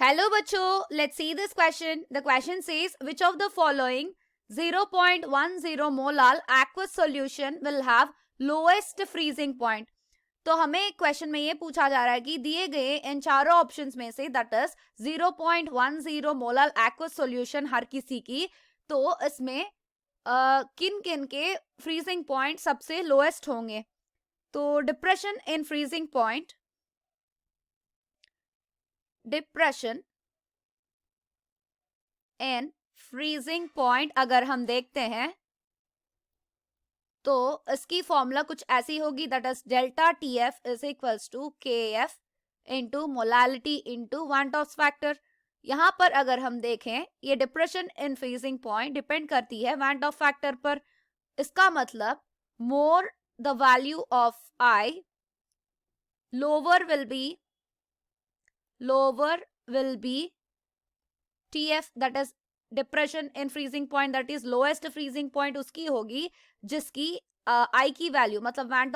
Hello बच्चों, let's see this question. The question says which of the following 0.10 molar aqueous solution will have lowest freezing point. तो हमें question में ये पूछा जा रहा है कि दिए गए इन चारों ऑप्शंस में से that is 0.10 molar aqueous solution हर किसी की, तो इसमें किन किन के फ्रीजिंग पॉइंट सबसे लोएस्ट होंगे. तो depression in freezing point, depression and freezing point अगर हम देखते हैं तो इसकी फॉर्मूला कुछ ऐसी होगी that is delta T F is equals to K F into molality into van't Hoff's factor. यहां पर अगर हम देखें ये depression in freezing point depend करती है वैन टॉप फैक्टर पर. इसका मतलब more the value of I, lower will be TF that is depression in freezing point, that is lowest freezing point उसकी होगी जिसकी I की वैल्यू मतलब वैन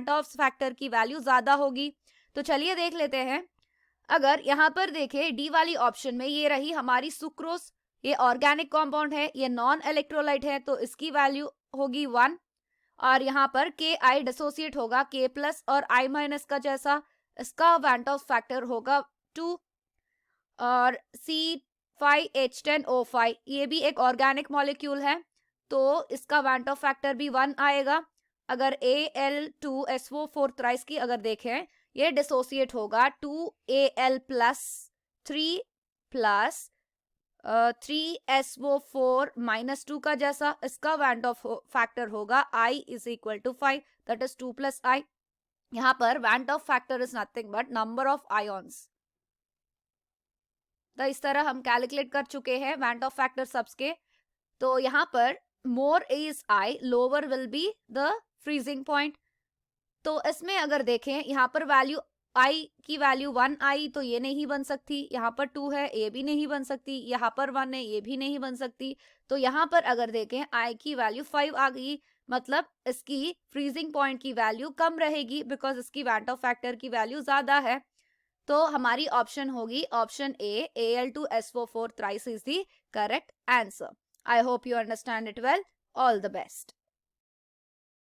टॉप्स फैक्टर की वैल्यू ज्यादा होगी. तो चलिए देख लेते हैं. अगर यहाँ पर देखें डी वाली ऑप्शन में ये रही हमारी सुक्रोज, ये ऑर्गेनिक कॉम्पाउंड है, ये नॉन इलेक्ट्रोलाइट है, तो इसकी वैल्यू होगी 1. और यहाँ पर के आई डिसोसिएट होगा के प्लस और आई माइनस का जैसा, इसका वैन टॉप्स फैक्टर होगा 2. और C5H10O5 ये भी एक ऑर्गेनिक मॉलिक्यूल है, तो इसका वैन टॉप फैक्टर भी 1 आएगा. अगर Al2SO4 थ्राइस की अगर देखें ये डिसोसिएट होगा 2Al plus 3 plus 3SO4 minus 2 का जैसा, इसका वैन टॉप फैक्टर होगा I is equal to 5 that is 2 plus I. यहाँ पर van top factor is nothing but number of ions. तो इस तरह हम कैलकुलेट कर चुके हैं वैन टॉप फैक्टर सबस के. तो यहाँ पर more is I, lower will be the freezing point. तो इसमें अगर देखें यहाँ पर वैल्यू आई की वैल्यू 1 आई, तो ये नहीं बन सकती. यहाँ पर 2 है, ये भी नहीं बन सकती. यहाँ पर 1 है, ये भी नहीं बन सकती. तो यहाँ पर अगर देखें आई की वैल्यू 5 आ गई, मतलब इसकी फ्रीजिंग पॉइंट की वैल्यू कम रहेगी बिकॉज इसकी वैन टॉप फैक्टर की वैल्यू ज्यादा है. तो हमारी ऑप्शन होगी option A, Al2SO4 thrice is the correct answer. I hope you understand it well. All the best.